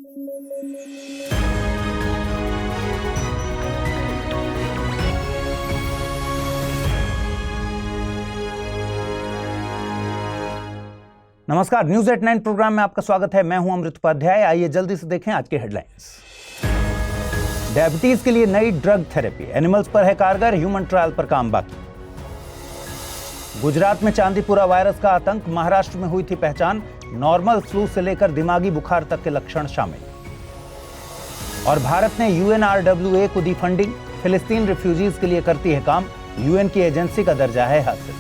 नमस्कार, news at 9 programme में आपका स्वागत है। मैं हूं अमृत उपाध्याय। आइए जल्दी से देखें आज के हेडलाइंस। डायबिटीज के लिए नई ड्रग थेरेपी, एनिमल्स पर है कारगर, ह्यूमन ट्रायल पर काम बाकी। गुजरात में चांदीपुरा वायरस का आतंक, महाराष्ट्र में हुई थी पहचान, नॉर्मल फ्लू से लेकर दिमागी बुखार तक के लक्षण शामिल। और भारत ने UNRWA को दी फंडिंग, फिलिस्तीन रिफ्यूजीज के लिए करती है काम, UN की एजेंसी का दर्जा है हासिल।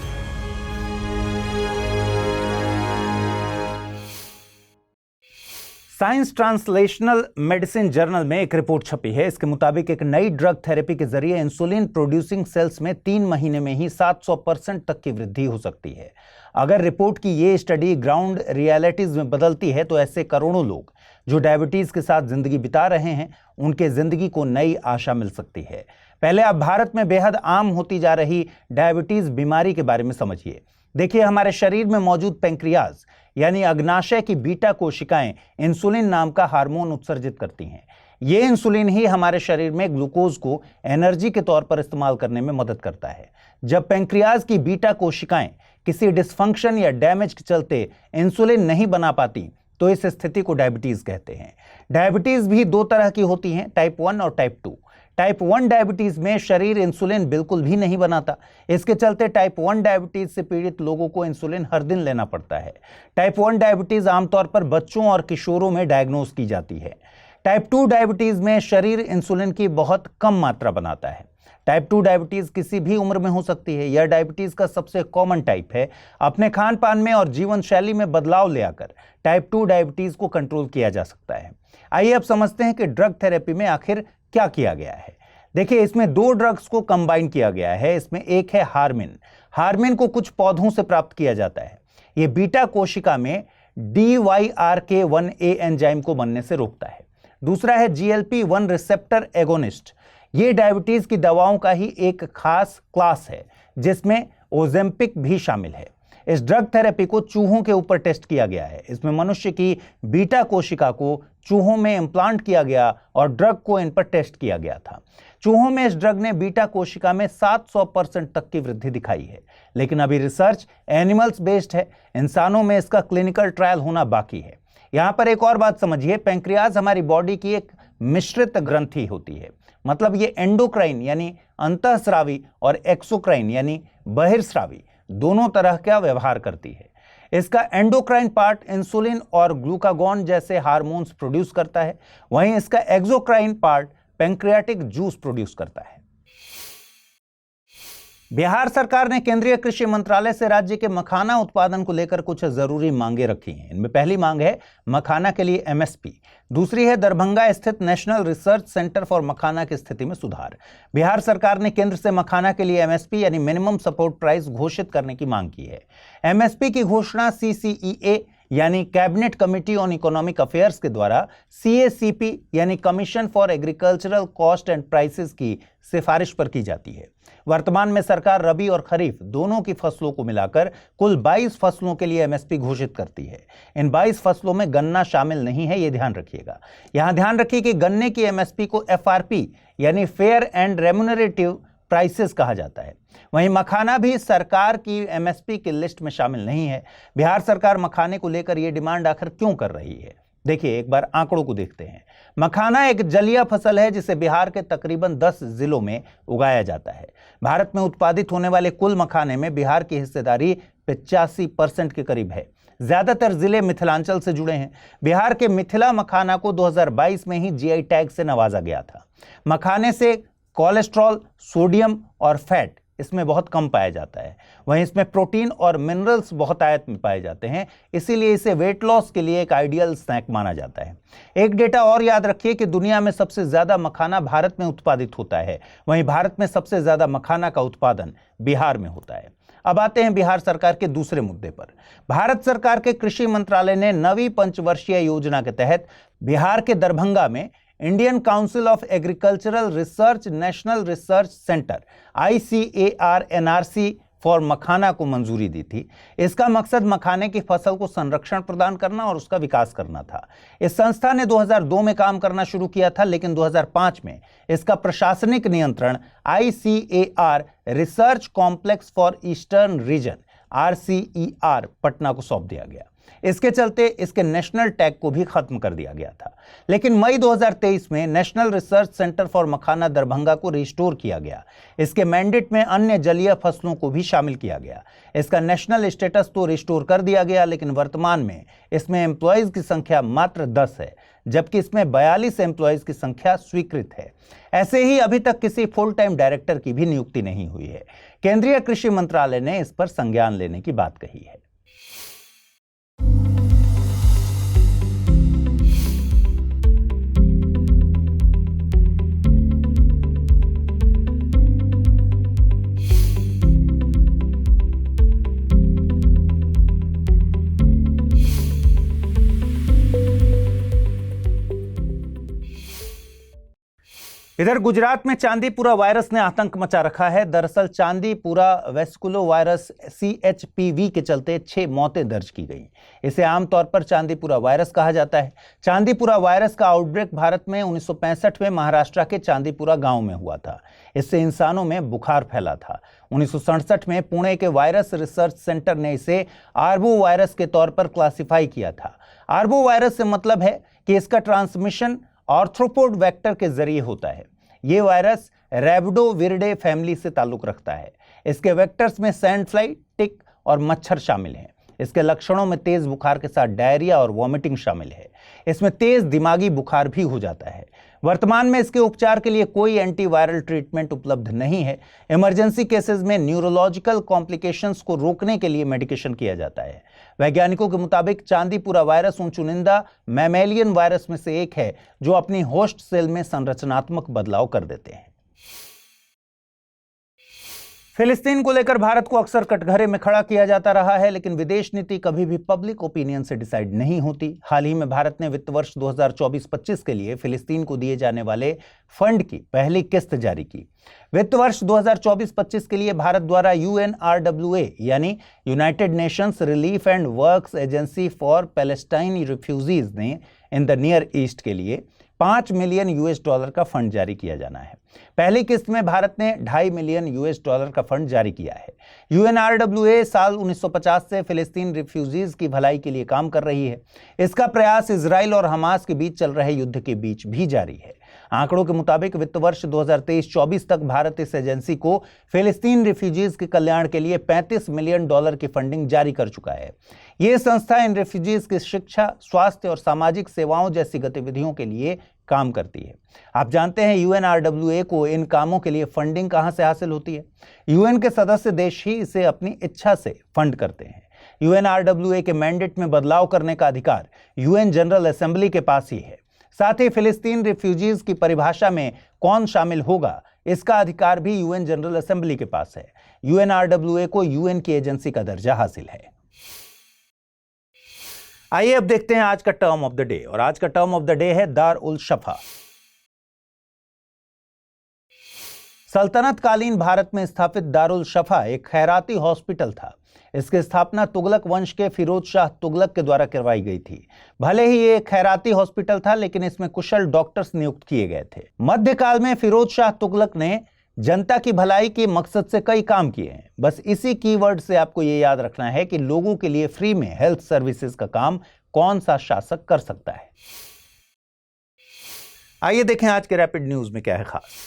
साइंस ट्रांसलेशनल मेडिसिन जर्नल में एक रिपोर्ट छपी है। इसके मुताबिक एक नई ड्रग थेरेपी के जरिए इंसुलिन प्रोड्यूसिंग सेल्स में 3 महीने में ही 700% तक की वृद्धि हो सकती है। अगर रिपोर्ट की ये स्टडी ग्राउंड रियलिटीज में बदलती है तो ऐसे करोड़ों लोग जो डायबिटीज के साथ जिंदगी बिता रहे हैं, उनके जिंदगी को नई आशा मिल सकती है। पहले आप भारत में बेहद आम होती जा रही डायबिटीज बीमारी के बारे में समझिए। देखिए, हमारे शरीर में मौजूद पेंक्रियाज यानी अग्नाशय की बीटा कोशिकाएं इंसुलिन नाम का हार्मोन उत्सर्जित करती हैं। ये इंसुलिन ही हमारे शरीर में ग्लूकोज को एनर्जी के तौर पर इस्तेमाल करने में मदद करता है। जब पेंक्रियाज की बीटा कोशिकाएं किसी डिसफंक्शन या डैमेज के चलते इंसुलिन नहीं बना पाती तो इस स्थिति को डायबिटीज कहते हैं। डायबिटीज भी 2 तरह की होती हैं, टाइप 1 और टाइप 2। टाइप 1 डायबिटीज में शरीर इंसुलिन बिल्कुल भी नहीं बनाता। इसके चलते टाइप 1 डायबिटीज से पीड़ित लोगों को इंसुलिन हर दिन लेना पड़ता है। टाइप 1 डायबिटीज आमतौर पर बच्चों और किशोरों में डायग्नोज की जाती है। टाइप 2 डायबिटीज में शरीर इंसुलिन की बहुत कम मात्रा बनाता है। टाइप 2 डायबिटीज किसी भी उम्र में हो सकती है। यह डायबिटीज का सबसे कॉमन टाइप है। अपने खान पान में और जीवन शैली में बदलाव ले आकर टाइप 2 डायबिटीज को कंट्रोल किया जा सकता है। आइए अब समझते हैं कि ड्रग थेरेपी में आखिर क्या किया गया है। देखिए, इसमें 2 ड्रग्स को कंबाइन किया गया है। इसमें एक है हार्मिन। हार्मिन को कुछ पौधों से प्राप्त किया जाता है। यह बीटा कोशिका में DYRK1A एंजाइम को बनने से रोकता है। दूसरा है GLP-1 रिसेप्टर एगोनिस्ट। ये डायबिटीज की दवाओं का ही एक खास क्लास है जिसमें ओजेम्पिक भी शामिल है। इस ड्रग थेरेपी को चूहों के ऊपर टेस्ट किया गया है। इसमें मनुष्य की बीटा कोशिका को चूहों में इम्प्लांट किया गया और ड्रग को इन पर टेस्ट किया गया था। चूहों में इस ड्रग ने बीटा कोशिका में 700% तक की वृद्धि दिखाई है। लेकिन अभी रिसर्च एनिमल्स बेस्ड है। इंसानों में इसका क्लिनिकल ट्रायल होना बाकी है। यहां पर एक और बात समझिए, पेंक्रियाज हमारी बॉडी की एक मिश्रित ग्रंथि होती है। मतलब ये एंडोक्राइन यानी अंतःस्रावी और एक्सोक्राइन यानी बहिर्स्रावी दोनों तरह का व्यवहार करती है। इसका एंडोक्राइन पार्ट इंसुलिन और ग्लूकागॉन जैसे हार्मोन्स प्रोड्यूस करता है, वहीं इसका exocrine part pancreatic juice produce करता है। बिहार सरकार ने केंद्रीय कृषि मंत्रालय से राज्य के मखाना उत्पादन को लेकर कुछ जरूरी मांगे रखी हैं। इनमें पहली मांग है मखाना के लिए MSP। दूसरी है दरभंगा स्थित नेशनल रिसर्च सेंटर फॉर मखाना की स्थिति में सुधार। बिहार सरकार ने केंद्र से मखाना के लिए MSP यानी मिनिमम सपोर्ट प्राइस घोषित करने की मांग की है। MSP की घोषणा CCEA यानी cabinet committee on economic affairs के द्वारा CACP यानी commission for agricultural cost and prices की सिफारिश पर की जाती है। वर्तमान में सरकार रबी और खरीफ दोनों की फसलों को मिलाकर कुल 22 फसलों के लिए MSP घोषित करती है। इन 22 फसलों में गन्ना शामिल नहीं है, यह ध्यान रखिएगा। यहां ध्यान रखिए कि गन्ने की MSP को FRP यानी फेयर एंड रेम्युनरेटिव प्राइसेस कहा जाता है। वहीं मखाना भी सरकार की MSP की लिस्ट में शामिल नहीं है। बिहार सरकार मखाने को लेकर यह डिमांड आखिर क्यों कर रही है? देखिए, एक बार आंकड़ों को देखते हैं। मखाना एक जलीय फसल है जिसे बिहार के तकरीबन 10 जिलों में उगाया जाता है। भारत में उत्पादित होने वाले कुल मखाने में बिहार की हिस्सेदारी 85% के करीब है। ज्यादातर जिले मिथिलांचल से जुड़े हैं। बिहार के मिथिला मखाना को 2022 में ही GI टैग से नवाजा गया था। मखाने से कोलेस्ट्रॉल, सोडियम और फैट इसमें बहुत कम पाया जाता है। वहीं इसमें प्रोटीन और मिनरल्स बहुत आयत में पाए जाते हैं, इसीलिए इसे वेट लॉस के लिए एक आइडियल स्नैक माना जाता है। एक डेटा और याद रखिए कि दुनिया में सबसे ज्यादा मखाना भारत में उत्पादित होता है, वहीं भारत में सबसे ज्यादा मखाना का उत्पादन बिहार में होता है। अब आते हैं बिहार सरकार के दूसरे मुद्दे पर। भारत सरकार के कृषि मंत्रालय ने नवी पंचवर्षीय योजना के तहत बिहार के दरभंगा में Indian council of agricultural research national research centre ICAR NRC for makhana को मंजूरी दी थी। इसका मकसद मखाने की फसल को संरक्षण प्रदान करना और उसका विकास करना था। इस संस्था ने 2002 में काम करना शुरू किया था, लेकिन 2005 में इसका प्रशासनिक नियंत्रण ICAR research complex for eastern region RCER Patna को सौंप दिया गया। इसके चलते इसके नेशनल टैग को भी खत्म कर दिया गया था। लेकिन मई 2023 में नेशनल रिसर्च सेंटर फॉर मखाना दरभंगा को रिस्टोर किया गया। इसके मैंडेट में अन्य जलीय फसलों को भी शामिल किया गया। इसका नेशनल स्टेटस तो रिस्टोर कर दिया गया, लेकिन वर्तमान में इसमें एम्प्लॉयज की संख्या मात्र 10 है, जबकि इसमें 42 एम्प्लॉयज की संख्या स्वीकृत है। ऐसे ही अभी तक किसी फुल टाइम डायरेक्टर की भी नियुक्ति नहीं हुई है। केंद्रीय कृषि मंत्रालय ने इस पर संज्ञान लेने की बात कही है। इधर गुजरात में चांदीपुरा वायरस ने आतंक मचा रखा है। दरअसल चांदीपुरा वेस्कुलो वायरस CHPV के चलते 6 मौतें दर्ज की गई। इसे आमतौर पर चांदीपुरा वायरस कहा जाता है। चांदीपुरा वायरस का आउटब्रेक भारत में 1965 में महाराष्ट्र के चांदीपुरा गांव में हुआ था। इससे इंसानों में बुखार फैला था। 1967 में पुणे के वायरस रिसर्च सेंटर ने इसे आर्बो वायरस के तौर पर क्लासिफाई किया था। आर्बो वायरस से मतलब है कि इसका ट्रांसमिशन आर्थ्रोपोड वेक्टर के जरिए होता है। ये वायरस रैबिडोविरिडे फैमिली से ताल्लुक रखता है। इसके वेक्टर्स में सैंड फ्लाई, टिक और मच्छर शामिल हैं। इसके लक्षणों में तेज बुखार के साथ डायरिया और वॉमिटिंग शामिल है। इसमें तेज दिमागी बुखार भी हो जाता है। वर्तमान में इसके उपचार के लिए कोई एंटीवायरल ट्रीटमेंट उपलब्ध नहीं है। इमरजेंसी केसेस में न्यूरोलॉजिकल कॉम्प्लिकेशंस को रोकने के लिए मेडिकेशन किया जाता है। वैज्ञानिकों के मुताबिक चांदीपुरा वायरस उन चुनिंदा मैमेलियन वायरस में से एक है जो अपनी होस्ट सेल में संरचनात्मक बदलाव कर देते हैं। फिलिस्तीन को लेकर भारत को अक्सर कटघरे में खड़ा किया जाता रहा है, लेकिन विदेश नीति कभी भी पब्लिक ओपिनियन से डिसाइड नहीं होती। हाल ही में भारत ने वित्त वर्ष 2024-25 के लिए फिलिस्तीन को दिए जाने वाले फंड की पहली किस्त जारी की। वित्त वर्ष 2024-25 के लिए भारत द्वारा UNRWA यानी United Nations relief and works agency for Palestine refugees ने इन द नियर ईस्ट के लिए $5 मिलियन का फंड जारी किया जाना है। पहली किस्त में भारत ने $2.5 मिलियन का फंड जारी किया है। UNRWA साल 1950 से फिलिस्तीन रिफ्यूजीज की भलाई के लिए काम कर रही है। इसका प्रयास इजराइल और हमास के बीच चल रहे युद्ध के बीच भी जारी है। आंकड़ों के मुताबिक वित्त वर्ष 2023-24 तक भारत इस एजेंसी को फिलिस्तीन रिफ्यूजीज के कल्याण के लिए $35 मिलियन की फंडिंग जारी कर चुका है। यह संस्था इन रिफ्यूजीज की शिक्षा, स्वास्थ्य और सामाजिक सेवाओं जैसी गतिविधियों के लिए काम करती है। आप जानते हैं UNRWA को इन कामों के लिए फंडिंग कहां से हासिल होती है? UN के सदस्य देश ही इसे अपनी इच्छा से फंड करते हैं। UNRWA के मैंडेट में बदलाव करने का अधिकार UN जनरल असेंबली के पास ही है। साथ ही फिलिस्तीन रिफ्यूजीज की परिभाषा में कौन शामिल होगा, इसका अधिकार भी UN जनरल असेंबली के पास है। UNRWA को UN की एजेंसी का दर्जा हासिल है। आइए अब देखते हैं आज का टर्म ऑफ द डे, और आज का टर्म ऑफ द डे है दार उल शफा। सल्तनत कालीन भारत में स्थापित दारुल शफा एक खैराती हॉस्पिटल था। इसकी स्थापना तुगलक वंश के फिरोज शाह तुगलक के द्वारा करवाई गई थी। भले ही ये एक खैराती हॉस्पिटल था, लेकिन इसमें कुशल डॉक्टर्स नियुक्त किए गए थे। मध्यकाल में फिरोज शाह तुगलक ने जनता की भलाई के मकसद से कई काम किए हैं। बस इसी कीवर्ड से आपको ये याद रखना है कि लोगों के लिए फ्री में हेल्थ सर्विसेज का काम कौन सा शासक कर सकता है। आइए देखें आज के रैपिड न्यूज में क्या है खास।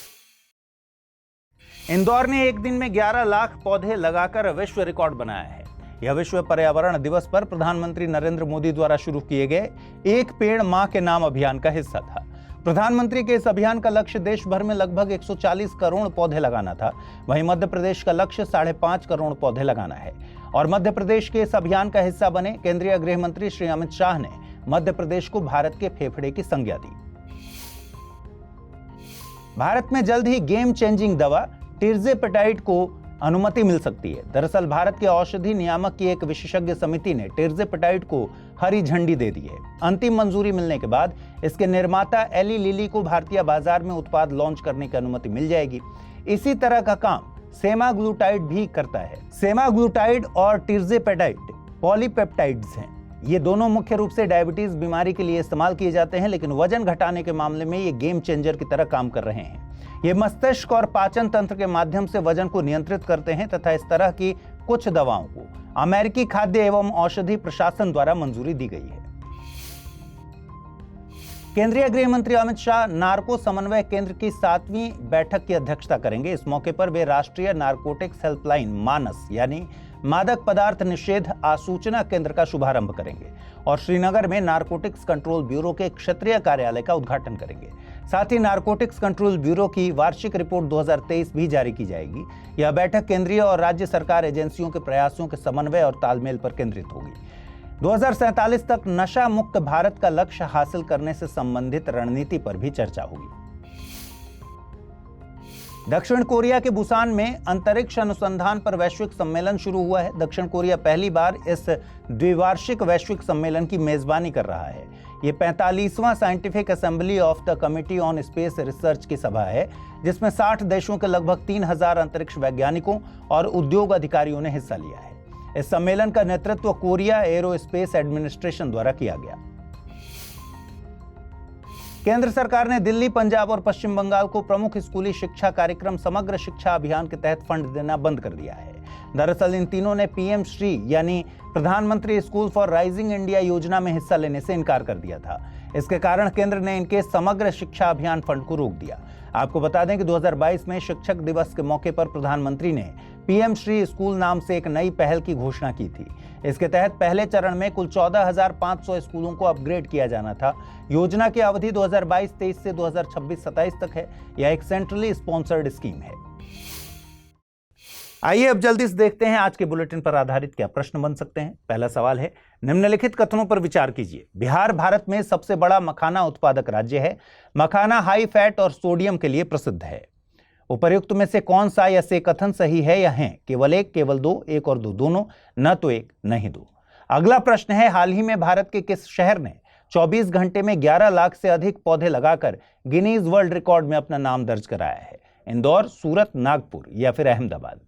इंदौर ने एक दिन में 11 लाख पौधे लगाकर विश्व रिकॉर्ड बनाया है। यह विश्व पर्यावरण दिवस पर प्रधानमंत्री नरेंद्र मोदी द्वारा शुरू किए गए एक पेड़ मां के नाम अभियान का हिस्सा था। प्रधानमंत्री के इस अभियान का लक्ष्य देश भर में लगभग 140 करोड़ पौधे लगाना था। वहीं मध्य प्रदेश का लक्ष्य 5.5 करोड़ पौधे लगाना है। और मध्य प्रदेश के इस अभियान का हिस्सा बने केंद्रीय गृह मंत्री श्री अमित शाह ने मध्य प्रदेश को भारत के फेफड़े की संज्ञा दी। भारत में जल्द ही गेम चेंजिंग दवा टिर्जेपेटाइड को अनुमति मिल सकती है। दरअसल भारत के औषधि नियामक की एक विशेषज्ञ समिति ने टिर्जेपेटाइड को हरी झंडी दे दी है। अंतिम मंजूरी मिलने के बाद इसके निर्माता एली लिली को भारतीय बाजार में उत्पाद लॉन्च करने की अनुमति मिल जाएगी। इसी तरह का काम सेमाग्लूटाइड भी करता है। सेमाग्लूटाइड और टिर्जेपेटाइड पॉलीपेप्टाइड्स हैं। ये दोनों मुख्य रूप से डायबिटीज बीमारी के लिए इस्तेमाल किए जाते हैं, लेकिन वजन घटाने के मामले में ये गेम चेंजर की तरह काम कर रहे हैं। ये मस्तिष्क और पाचन तंत्र के माध्यम से वजन को नियंत्रित करते हैं तथा इस तरह की कुछ दवाओं को अमेरिकी खाद्य एवं औषधि प्रशासन द्वारा मंजूरी दी गई है। केंद्रीय गृह मंत्री अमित शाह नार्को समन्वय केंद्र की 7वीं बैठक की अध्यक्षता करेंगे। इस मौके पर वे राष्ट्रीय नारकोटिक्स हेल्पलाइन मानस यानी मादक पदार्थ निषेध आसूचना केंद्र का शुभारंभ करेंगे और श्रीनगर में नारकोटिक्स कंट्रोल ब्यूरो के क्षेत्रीय कार्यालय का उद्घाटन करेंगे। साथ ही नारकोटिक्स कंट्रोल ब्यूरो की वार्षिक रिपोर्ट 2023 भी जारी की जाएगी। यह बैठक केंद्रीय और राज्य सरकार एजेंसियों के प्रयासों के समन्वय और तालमेल पर केंद्रित होगी। 2047 तक नशा मुक्त भारत का लक्ष्य हासिल करने से संबंधित रणनीति पर भी चर्चा होगी। दक्षिण कोरिया के बुसान में अंतरिक्ष अनुसंधान पर वैश्विक सम्मेलन शुरू हुआ है। दक्षिण कोरिया पहली बार इस द्विवार्षिक वैश्विक सम्मेलन की मेजबानी कर रहा है। ये 45वां scientific assembly of the committee on space research की सभा है, जिसमें 60 देशों के लगभग 3000 अंतरिक्ष वैज्ञानिकों और उद्योग अधिकारियों ने हिस्सा लिया है। इस सम्मेलन का नेतृत्व कोरिया एरोस्पेस एडमिनिस्ट्रेशन द्वारा किया गया। केंद्र सरकार ने दिल्ली, पंजाब और पश्चिम बंगाल को प्रमुख स्कूली शिक्षा कार्यक्रम समग्र शिक्षा अभियान के तहत फंड देना बंद कर दिया है। दरअसल इन तीनों ने पीएम श्री यानी प्रधानमंत्री स्कूल फॉर राइजिंग इंडिया योजना में हिस्सा लेने से इनकार कर दिया था। इसके कारण केंद्र ने इनके समग्र शिक्षा अभियान फंड को रोक दिया। आपको बता दें कि 2022 में शिक्षक दिवस के मौके पर प्रधानमंत्री ने पीएम श्री स्कूल नाम से एक नई पहल की घोषणा की थी। इसके तहत पहले चरण में कुल 14,500 स्कूलों को अपग्रेड किया जाना था। योजना की अवधि 2022-23 से 2026-27 तक है। यह एक सेंट्रली स्पॉन्सर्ड स्कीम है। आइए अब जल्दी से देखते हैं आज के बुलेटिन पर आधारित क्या प्रश्न बन सकते हैं। पहला सवाल है, निम्नलिखित कथनों पर विचार कीजिए। बिहार भारत में सबसे बड़ा मखाना उत्पादक राज्य है। मखाना हाई फैट और सोडियम के लिए प्रसिद्ध है। उपर्युक्त में से कौन सा या से कथन सही है या हैं? केवल एक, केवल दो, एक और दो, दोनों, न तो एक नहीं दो। अगला प्रश्न है, हाल ही में भारत के किस शहर ने 24 घंटे में 11 लाख से अधिक पौधे लगाकर गिनीज वर्ल्ड रिकॉर्ड में अपना नाम दर्ज कराया है? इंदौर, सूरत, नागपुर या फिर अहमदाबाद?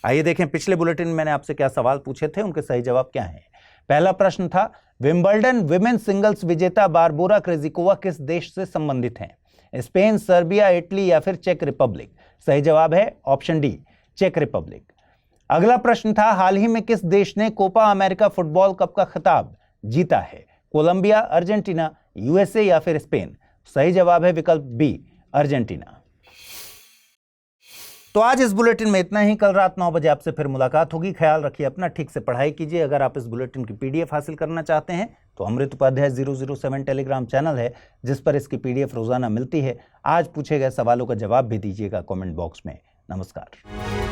आइए देखें पिछले बुलेटिन में मैंने आपसे क्या सवाल पूछे थे, उनके सही जवाब क्या हैं। पहला प्रश्न था, विंबलडन विमेन सिंगल्स विजेता बारबोरा क्रेजिकोवा किस देश से संबंधित हैं? स्पेन, सर्बिया, इटली या फिर चेक रिपब्लिक? सही जवाब है ऑप्शन डी, चेक रिपब्लिक। अगला प्रश्न था, हाल ही में किस देश ने कोपा अमेरिका फुटबॉल कप का खिताब जीता है? कोलंबिया, अर्जेंटीना, यूएसए या फिर स्पेन? सही जवाब है विकल्प बी, अर्जेंटीना। तो आज इस बुलेटिन में इतना ही। कल रात 9 बजे आपसे फिर मुलाकात होगी। ख्याल रखिए अपना, ठीक से पढ़ाई कीजिए। अगर आप इस बुलेटिन की पीडीएफ हासिल करना चाहते हैं तो अमृत उपाध्याय 007 टेलीग्राम चैनल है, जिस पर इसकी पीडीएफ रोजाना मिलती है। आज पूछे गए सवालों का जवाब भी दीजिएगा कमेंट बॉक्स में। नमस्कार।